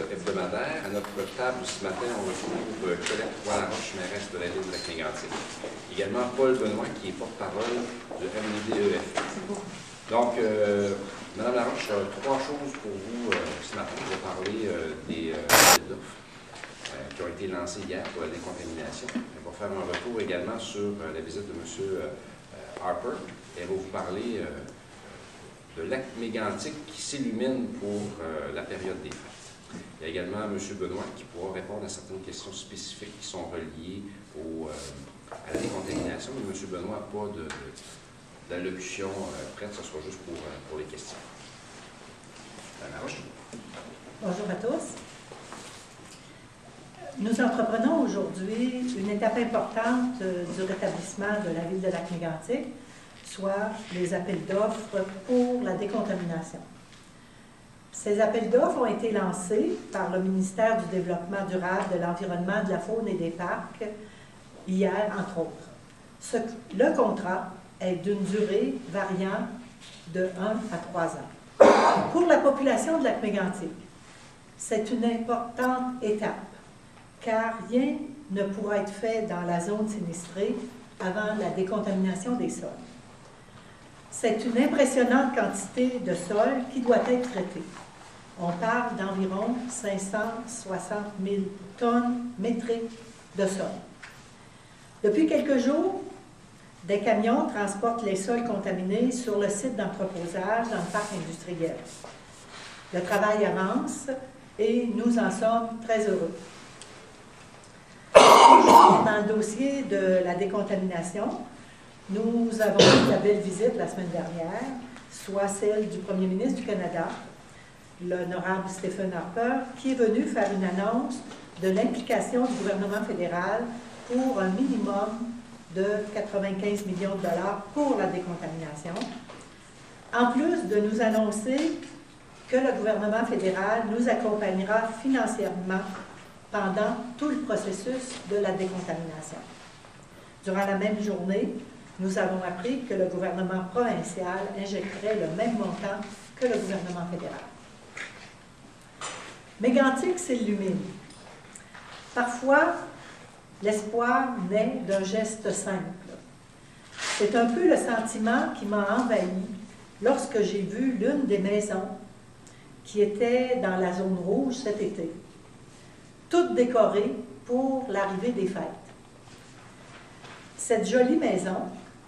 hebdomadaire. À notre table ce matin, on retrouve Colette Roy-Laroche, mairesse de la ville de Lac-Mégantic. Également Paul Benoît, qui est porte-parole du MDEF. Donc, Mme Laroche, trois choses pour vous ce matin. Je vais parler des appels d'offres qui ont été lancés hier pour la décontamination. Elle va faire un retour également sur la visite de M. Harper. Elle va vous parler de Lac-Mégantic qui s'illumine pour la période des fêtes. Il y a également M. Benoît qui pourra répondre à certaines questions spécifiques qui sont reliées à la décontamination. Mais M. Benoît n'a pas d'allocution prête, ce sera juste pour les questions. Mme Laroche. Bonjour à tous. Nous entreprenons aujourd'hui une étape importante du rétablissement de la ville de Lac-Mégantic, soit les appels d'offres pour la décontamination. Ces appels d'offres ont été lancés par le ministère du Développement durable, de l'Environnement, de la Faune et des Parcs hier, entre autres. Le contrat est d'une durée variant de 1 à 3 ans. Pour la population de Lac-Mégantic, c'est une importante étape, car rien ne pourra être fait dans la zone sinistrée avant la décontamination des sols. C'est une impressionnante quantité de sol qui doit être traitée. On parle d'environ 560 000 tonnes métriques de sol. Depuis quelques jours, des camions transportent les sols contaminés sur le site d'entreposage dans le parc industriel. Le travail avance et nous en sommes très heureux. Dans le dossier de la décontamination, nous avons eu la belle visite la semaine dernière, soit celle du Premier ministre du Canada, l'honorable Stephen Harper, qui est venu faire une annonce de l'implication du gouvernement fédéral pour un minimum de 95 millions de dollars pour la décontamination, en plus de nous annoncer que le gouvernement fédéral nous accompagnera financièrement pendant tout le processus de la décontamination. Durant la même journée, nous avons appris que le gouvernement provincial injecterait le même montant que le gouvernement fédéral. Mégantic s'illumine. Parfois, l'espoir naît d'un geste simple. C'est un peu le sentiment qui m'a envahi lorsque j'ai vu l'une des maisons qui était dans la zone rouge cet été, toute décorée pour l'arrivée des fêtes. Cette jolie maison,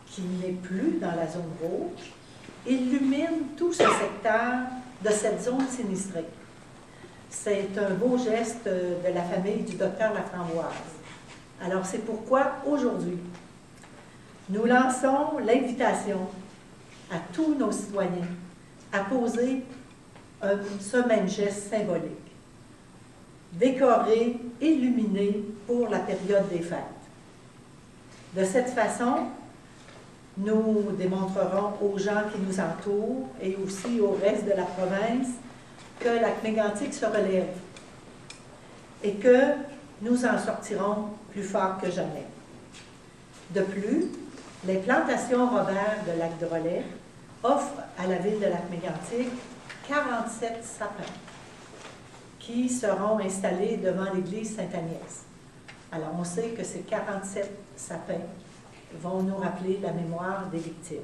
qui n'est plus dans la zone rouge, illumine tout ce secteur de cette zone sinistrée. C'est un beau geste de la famille du docteur Laframboise. Alors c'est pourquoi aujourd'hui, nous lançons l'invitation à tous nos citoyens à poser ce même geste symbolique. Décorer, illuminer pour la période des fêtes. De cette façon, nous démontrerons aux gens qui nous entourent et aussi au reste de la province que Lac-Mégantic se relève et que nous en sortirons plus fort que jamais. De plus, les plantations Robert de Lac-Drolet offrent à la ville de Lac-Mégantic 47 sapins qui seront installés devant l'église Sainte-Agnès. Alors, on sait que ces 47 sapins vont nous rappeler la mémoire des victimes.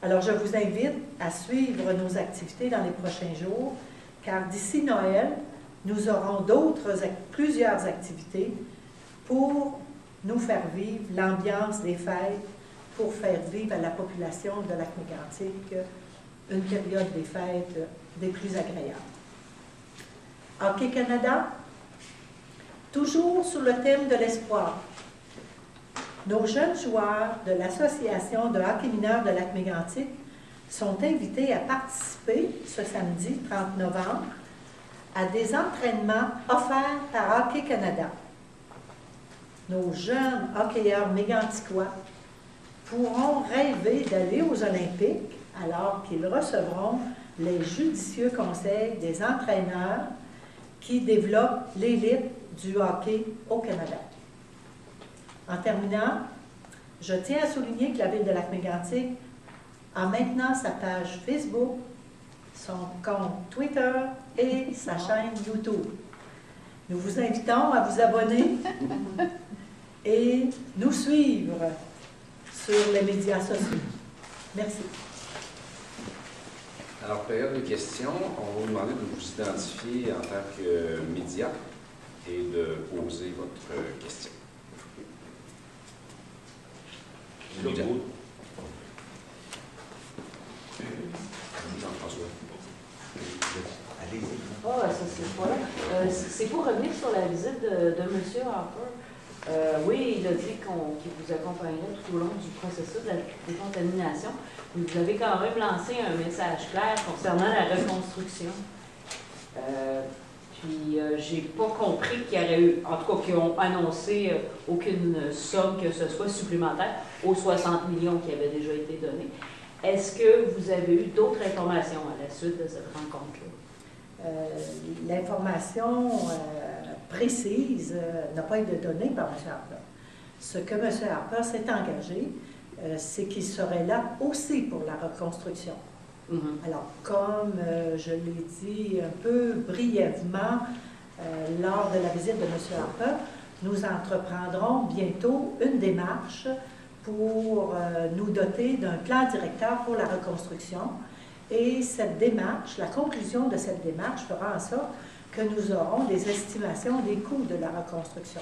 Alors, je vous invite à suivre nos activités dans les prochains jours, car d'ici Noël, nous aurons plusieurs activités pour nous faire vivre l'ambiance des fêtes, pour faire vivre à la population de Lac-Mégantic une période des fêtes des plus agréables. Hockey Canada, toujours sur le thème de l'espoir. Nos jeunes joueurs de l'Association de hockey mineur de Lac-Mégantic sont invités à participer ce samedi 30 novembre à des entraînements offerts par Hockey Canada. Nos jeunes hockeyeurs méganticois pourront rêver d'aller aux Olympiques alors qu'ils recevront les judicieux conseils des entraîneurs qui développent l'élite du hockey au Canada. En terminant, je tiens à souligner que la ville de Lac-Mégantic a maintenant sa page Facebook, son compte Twitter et sa chaîne YouTube. Nous vous invitons à vous abonner et nous suivre sur les médias sociaux. Merci. Alors, période de questions, on va vous demander de vous identifier en tant que média et de poser votre question. Jean-François. Allez-y. Ah, ça c'est pas là. C'est pour revenir sur la visite de M. Harper. Oui, il a dit qu'il vous accompagnerait tout au long du processus de la décontamination. Vous avez quand même lancé un message clair concernant la reconstruction. J'ai pas compris qu'il y aurait eu, en tout cas qu'ils ont annoncé aucune somme que ce soit supplémentaire aux 60 millions qui avaient déjà été donnés. Est-ce que vous avez eu d'autres informations à la suite de cette rencontre-là? L'information précise n'a pas été donnée par M. Harper. Ce que M. Harper s'est engagé, c'est qu'il serait là aussi pour la reconstruction. Alors, comme je l'ai dit un peu brièvement lors de la visite de M. Harper, nous entreprendrons bientôt une démarche pour nous doter d'un plan directeur pour la reconstruction. Et cette démarche, la conclusion de cette démarche fera en sorte que nous aurons des estimations des coûts de la reconstruction.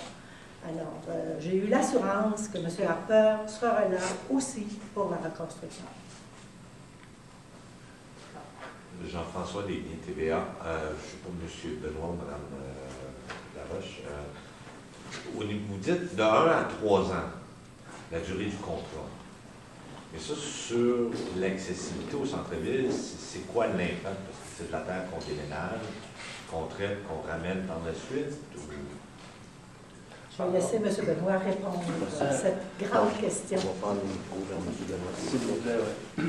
Alors, j'ai eu l'assurance que M. Harper sera là aussi pour la reconstruction. Jean-François Desbiens, TVA. Je ne sais pas, M. Benoît, Mme Laroche. Vous dites de 1 à 3 ans, la durée du contrat. Mais ça, sur l'accessibilité au centre-ville, c'est quoi l'impact? Parce que c'est de la terre qu'on déménage, qu'on traite, qu'on ramène par la suite. Je vais laisser M. Benoît répondre à cette grande question. On va prendre le micro vers M. Benoît. S'il vous plaît, oui.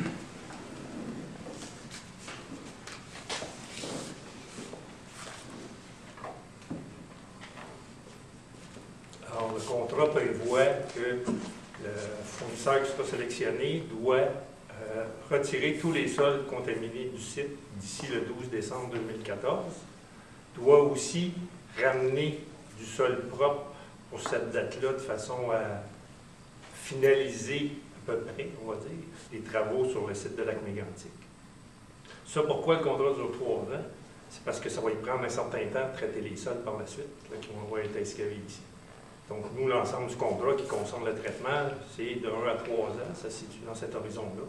Alors, le contrat prévoit que le fournisseur qui sera sélectionné doit retirer tous les sols contaminés du site d'ici le 12 décembre 2014, doit aussi ramener du sol propre pour cette date-là de façon à finaliser à peu près, on va dire, les travaux sur le site de Lac-Mégantic. Ça, pourquoi le contrat dure 3 ans? C'est parce que ça va y prendre un certain temps de traiter les sols par la suite, là, qui vont être excavés ici. Donc, nous, l'ensemble du contrat qui concerne le traitement, c'est de 1 à 3 ans, ça se situe dans cet horizon-là.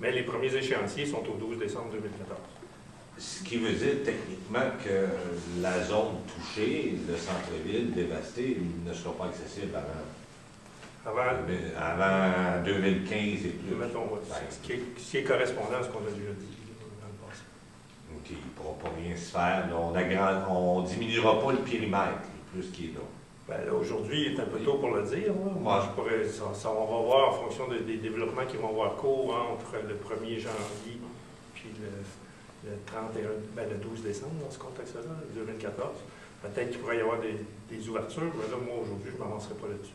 Mais les premiers échéanciers sont au 12 décembre 2014. Ce qui veut dire techniquement que la zone touchée, le centre-ville dévasté, ne sera pas accessible avant 2015 et plus. Mettons, ce qui est correspondant à ce qu'on a déjà dit dans le passé. OK, il ne pourra pas rien se faire. Là, on ne diminuera pas le périmètre, plus qu'il est là. Ben, aujourd'hui, il est un peu tôt pour le dire. Moi, on va voir en fonction des développements qui vont avoir cours entre le 1er janvier puis le 12 décembre, dans ce contexte-là, 2014. Peut-être qu'il pourrait y avoir des ouvertures, mais là, moi, aujourd'hui, je ne m'avancerai pas là-dessus.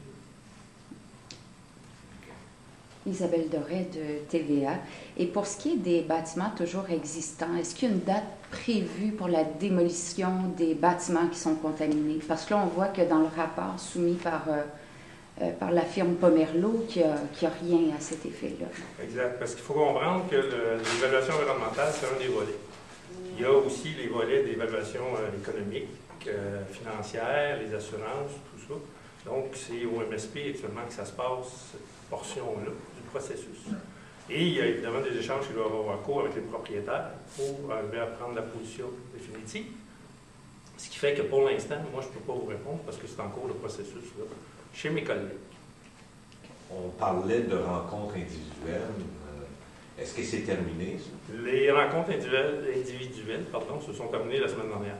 Isabelle Doré de TVA. Et pour ce qui est des bâtiments toujours existants, est-ce qu'il y a une date prévue pour la démolition des bâtiments qui sont contaminés? Parce que là, on voit que dans le rapport soumis par la firme Pomerleau, qu'il n'y a rien à cet effet-là. Exact. Parce qu'il faut comprendre que l'évaluation environnementale, c'est un des volets. Il y a aussi les volets d'évaluation économique, financière, les assurances, tout ça. Donc, c'est au MSP actuellement que ça se passe, cette portion-là du processus. Et il y a évidemment des échanges qui doivent avoir cours avec les propriétaires pour arriver à prendre la position définitive. Ce qui fait que pour l'instant, moi, je ne peux pas vous répondre parce que c'est en cours de processus là, chez mes collègues. On parlait de rencontres individuelles. Est-ce que c'est terminé, ça? Les rencontres individuelles se sont terminées la semaine dernière.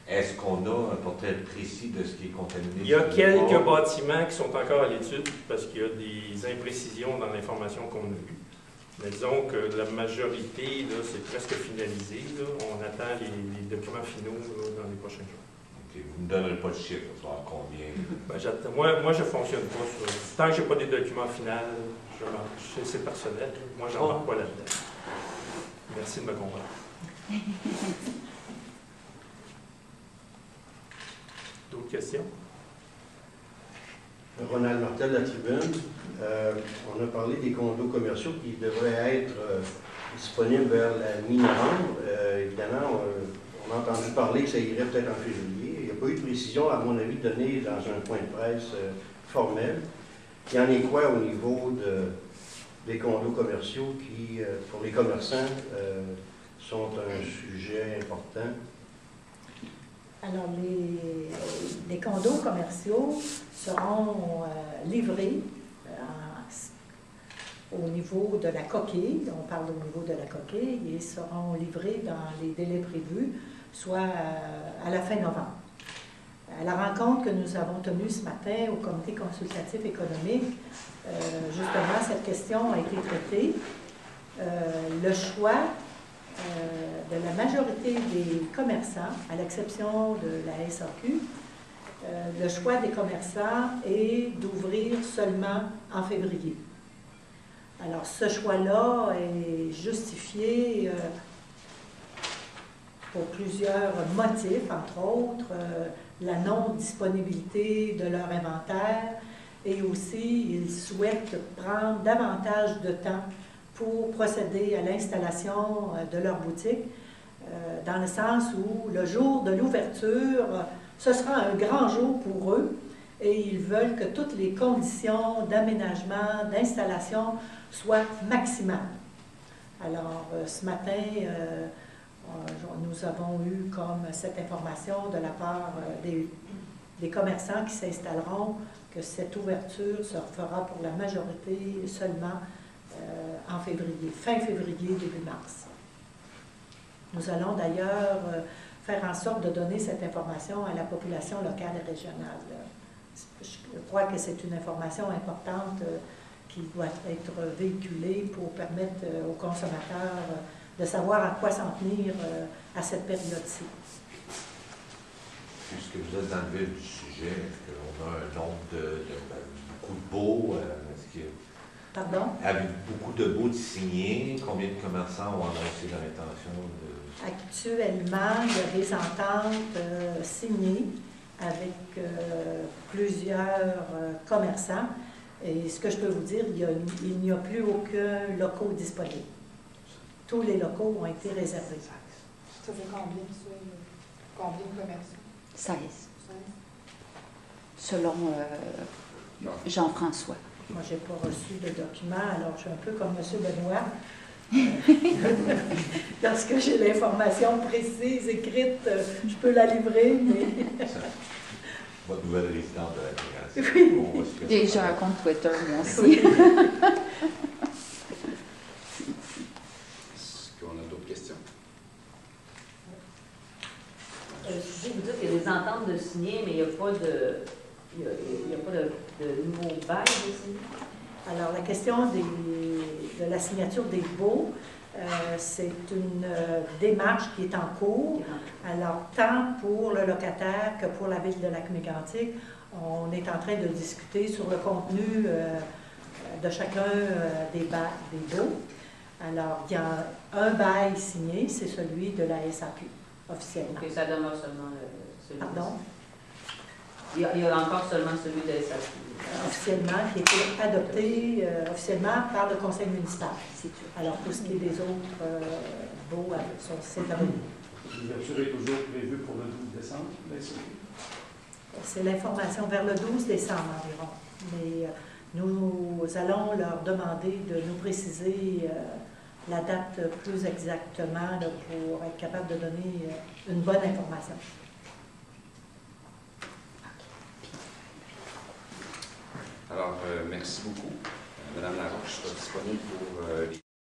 Est-ce qu'on a un portrait précis de ce qui est contaminé? Il y a quelques bâtiments qui sont encore à l'étude parce qu'il y a des imprécisions dans l'information qu'on a eue. Mais disons que la majorité, c'est presque finalisé. Là. On attend les documents finaux là, dans les prochains jours. Okay. Vous ne me donnerez pas de chiffre, il va falloir combien? Ben, moi, je ne fonctionne pas sur... Tant que je n'ai pas des documents finaux, c'est personnel. Moi, je n'embarque pas là-dedans. Merci de me comprendre. D'autres questions? Ronald Martel, la Tribune. On a parlé des condos commerciaux qui devraient être disponibles vers la mi-novembre. Évidemment, on a entendu parler que ça irait peut-être en février. Il n'y a pas eu de précision, à mon avis, donnée dans un point de presse formel. Il y en est quoi au niveau des condos commerciaux qui, pour les commerçants, sont un sujet important? Alors, les condos commerciaux seront livrés au niveau de la coquille, on parle au niveau de la coquille, et seront livrés dans les délais prévus, soit à la fin novembre. À la rencontre que nous avons tenue ce matin au comité consultatif économique, justement, cette question a été traitée. Le choix de la majorité des commerçants, à l'exception de la SAQ, le choix des commerçants est d'ouvrir seulement en février. Alors, ce choix-là est justifié pour plusieurs motifs, entre autres, la non-disponibilité de leur inventaire et aussi, ils souhaitent prendre davantage de temps pour procéder à l'installation de leur boutique, dans le sens où le jour de l'ouverture, ce sera un grand jour pour eux et ils veulent que toutes les conditions d'aménagement, d'installation soient maximales. Alors, ce matin, nous avons eu comme cette information de la part des commerçants qui s'installeront que cette ouverture se fera pour la majorité seulement en février, fin février, début mars. Nous allons d'ailleurs faire en sorte de donner cette information à la population locale et régionale. Je crois que c'est une information importante qui doit être véhiculée pour permettre aux consommateurs de savoir à quoi s'en tenir à cette période-ci. Puisque vous êtes dans le vif du sujet, est-ce qu'on a un nombre de beaucoup de baux? Pardon? Avec beaucoup de baux de signés, combien de commerçants ont annoncé leur intention de... Actuellement, il y a des ententes signées avec plusieurs commerçants. Et ce que je peux vous dire, il n'y a plus aucun locaux disponible. Tous les locaux ont été réservés. Ça fait combien de commerçants? 16. Selon Jean-François. Moi, je n'ai pas reçu de document, alors je suis un peu comme M. Benoît. Lorsque j'ai l'information précise, écrite, je peux la livrer, mais... Votre nouvelle résidente de la migration. Oui. Et j'ai un compte Twitter, moi aussi. Oui. Est-ce qu'on a d'autres questions? Je voulais vous dire qu'il y a des ententes de signer, mais il n'y a pas de... Il n'y a pas de nouveau bail de signer. Alors, la question de la signature des baux, c'est une démarche qui est en cours. Alors, tant pour le locataire que pour la ville de Lac-Mégantic, on est en train de discuter sur le contenu de chacun des baux. Alors, il y a un bail signé, c'est celui de la SAQ, officiellement. Et ça demeure seulement celui. Pardon? Il y a encore seulement celui de SAQ. Officiellement, qui a été adopté officiellement par le conseil municipal. Alors, pour ce qui est des autres baux, c'est à venir. L'ouverture est toujours prévue pour le 12 décembre, C'est l'information vers le 12 décembre environ. Mais nous allons leur demander de nous préciser la date plus exactement là, pour être capable de donner une bonne information. Alors, merci beaucoup. Madame Laroche, je suis disponible pour les